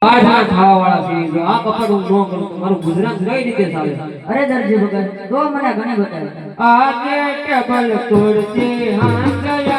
આઠા ખાવા વાળા છે જો આ કપડ હું ન કરું તો મારું ગુજરાત કઈ રીતે ચાલે? અરે દરજી ભગત તો મને ઘણી બતાવી આજે ટેબલ ખુરશી હાંચયા